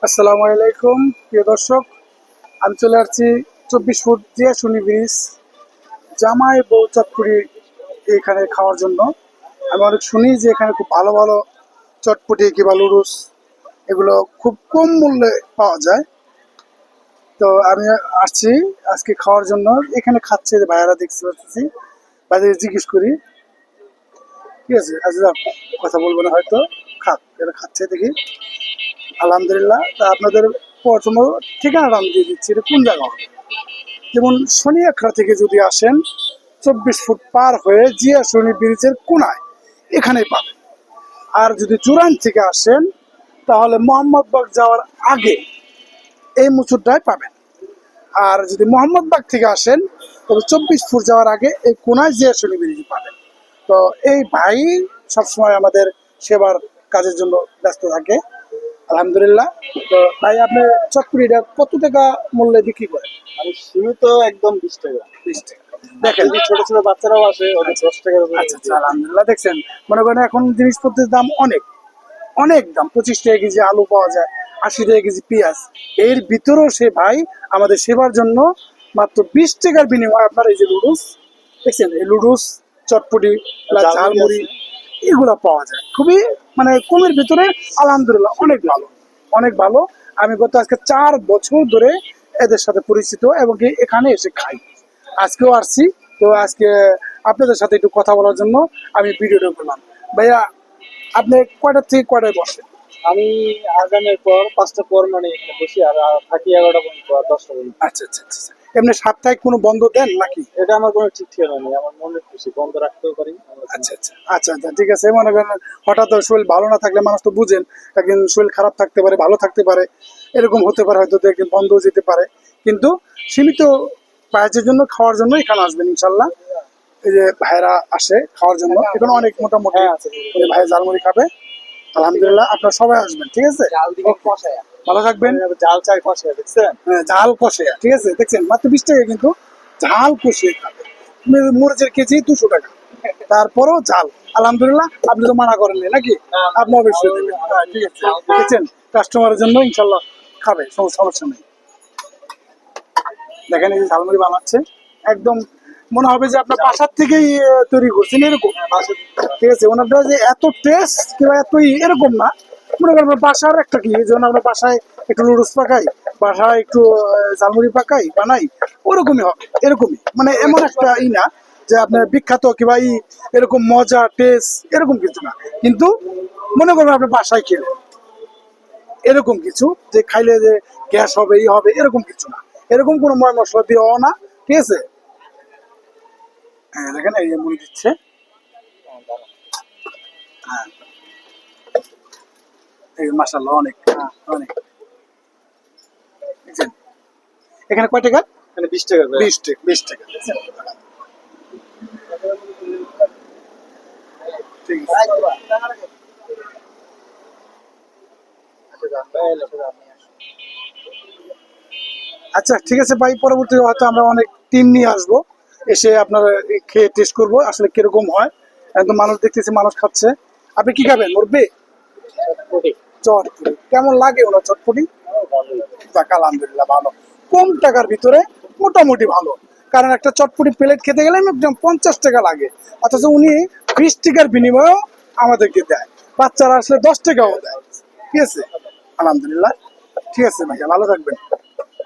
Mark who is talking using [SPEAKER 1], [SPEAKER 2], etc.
[SPEAKER 1] আসসালামু আলাইকুম প্রিয় দর্শক, আমি চলে আসছি 24 ফুট জিয়াশুনি ব্রিজ জামাই বউ চটপুরি এখানে খাওয়ার জন্য। আমি অনেক শুনি যে এখানে খুব ভালো ভালো চটপটি কিংবা লুডুস এগুলো খুব কম মূল্যে পাওয়া যায়। তো আমি আসছি আজকে খাওয়ার জন্য। এখানে খাচ্ছে যে ভাইয়ারা দেখতে পাচ্ছি, ভাইদের জিজ্ঞেস করি। ঠিক আছে, আচ্ছা কথা বলবো না হয়তো, খাক এটা খাচ্ছে দেখি। আলহামদুলিল্লাহ। তা আপনাদের প্রথম ঠিকানাটা আমি দিয়ে দিচ্ছি, এটা কোন জায়গা হবে। যেমন শনিয়াখড়া থেকে যদি আসেন 24 ফুট পার হয়ে জিয়াশুনি ব্রিজের কোনায় এখানেই পাবেন। আর যদি জুরাইন থেকে আসেন তাহলে মোহাম্মদবাগ যাওয়ার আগে এই মুচুরটায় পাবেন। আর যদি মোহাম্মদবাগ থেকে আসেন তবে 24 ফুট যাওয়ার আগে এই কোনায় জিয়াশুনি ব্রিজ পাবেন। তো এই ভাই সবসময় আমাদের সেবার কাজের জন্য ব্যস্ত থাকে। আলহামদুলিল্লাহ। তো ভাই আপনি চটপুরিটা কত টাকা মূল্যে বিক্রি করেন?
[SPEAKER 2] আমি সীমিত একদম 20 টাকা।
[SPEAKER 1] 20 টাকা। দেখেন,
[SPEAKER 2] যদি ছোট ছোট বাচ্চারাও আসে ওদের 10 টাকার উপরে
[SPEAKER 1] আচ্ছা আচ্ছা, আলহামদুলিল্লাহ। দেখছেন, মনে করেন এখন জিনিসপত্রের দাম অনেক অনেক দাম। 25 টাকা কেজি আলু পাওয়া যায়, 80 টাকা কেজি পেঁয়াজ। এর ভিতরেও সে ভাই আমাদের সেবার জন্য মাত্র 20 টাকার বিনিময়ে আপনার এই যে লুডুস দেখছেন, এই লুডুস চটপটি ঝালমুড়ি এগুলো পাওয়া যায় খুবই মানে কমের ভিতরে। আলহামদুলিল্লাহ অনেক ভালো, অনেক ভালো। আমি গত আজকে 4 বছর ধরে এদের সাথে পরিচিত এবং কি এখানে এসে খাই। আজকেও আসছি। তো আজকে আপনাদের সাথে একটু কথা বলার জন্য আমি ভিডিওটা করলাম। ভাইয়া আপনি কয়টা থেকে কয়টায় বসেন?
[SPEAKER 2] আমি আজানের পর 5টা পর মানে বসি, আর থাকি 11টা পর্যন্ত আর 10টা পর্যন্ত।
[SPEAKER 1] আচ্ছা আচ্ছা আচ্ছা আচ্ছা। এমনি সাপ্তাহিক কোনো বন্ধ দেন নাকি?
[SPEAKER 2] এটা আমার কোনো ঠিক ঠিকানা নেই, আমার মনের খুশি বন্ধ রাখতেও পারি।
[SPEAKER 1] আচ্ছা আচ্ছা আচ্ছা আচ্ছা, ঠিক আছে। মনে করেন হঠাৎ শরীর ভালো না থাকলে মানুষ তো বুঝেন, একদিন শরীর খারাপ থাকতে পারে, ভালো থাকতে পারে, এরকম হতে পারে, হয়তো একদিন বন্ধ যেতে পারে। কিন্তু সীমিত প্রাইজের জন্য খাওয়ার জন্য এখানে আসবেন ইনশাল্লাহ। এই যে ভাইরা আসে খাওয়ার জন্য, এখানে অনেক মোটামুটি ভাই ঝালমুড়ি খাবে। আলহামদুলিল্লাহ, আপনারা সবাই আসবেন, ঠিক আছে। ভালো থাকবেন।
[SPEAKER 2] জাল চাই কষায় দেখছেন?
[SPEAKER 1] হ্যাঁ, ঝাল কষে, ঠিক আছে। দেখছেন মাত্র 20 টাকা, কিন্তু ঝাল কষিয়ে খাবে। মরিচের কেজি 200 টাকা, তারপরও ঝাল। আলহামদুলিল্লাহ, আপনি তো মানা করেননি নাকি? আপনি অবশ্যই দেবেন। হ্যাঁ, ঠিক আছে। দেখছেন, কাস্টমারের জন্য ইনশাল্লাহ খাবে, সমস্যা নেই। দেখেন এই যে ঝালমুড়ি বানাচ্ছে, একদম মনে হবে যে আপনার বাসার থেকেই তৈরি করছেন এরকম। ঠিক আছে, ওনারটা যে এত টেস্ট কিংবা এত এরকম না। মনে করেন বাসার একটা কি, যেমন আমরা বাসায় একটু নুডলস পাকাই, বাসায় একটু ঝালমুড়ি পাকাই বানাই, ওরকমই হবে, এরকমই। মানে এমন একটা না যে আপনার বিখ্যাত কিংবা এরকম মজা টেস্ট এরকম কিছু না। কিন্তু মনে করবেন আপনি বাসায় খেলেন এরকম কিছু, যে খাইলে যে গ্যাস হবে হবে এরকম কিছু না। এরকম কোনো ময় মশলা দিও না, ঠিক আছে। হ্যাঁ দেখেন এই যে মুড়ি দিচ্ছে। হ্যাঁ, এই মাশাআল্লাহ অনেক অনেক। দেখছেন এখানে কয় টাকা?
[SPEAKER 2] এখানে 20 টাকা করে।
[SPEAKER 1] 20 টাকা, 20 টাকা। ঠিক আছে। আচ্ছা ঠিক আছে ভাই, পরবর্তীতে হয়তো আমরা অনেক টিম নিয়ে আসবো, এসে আপনারা খেয়ে টেস্ট করবো আসলে কিরকম হয়। একদম মানুষ দেখতেছি, মানুষ খাচ্ছে। আপনি কি খাবেন মুরব্বি? চটপটি কেমন লাগে ওনার চটপটি? যাক আলহামদুলিল্লাহ ভালো। কম টাকার ভিতরে মোটামুটি ভালো। কারণ একটা চটপটি প্লেট খেতে গেলে একদম 50 টাকা লাগে, অথচ উনি 20 টাকার বিনিময়েও আমাদেরকে দেয়। বাচ্চারা আসলে 10 টাকাও দেয়। ঠিক আছে, আলহামদুলিল্লাহ। ঠিক আছে ভাইয়া, ভালো থাকবেন।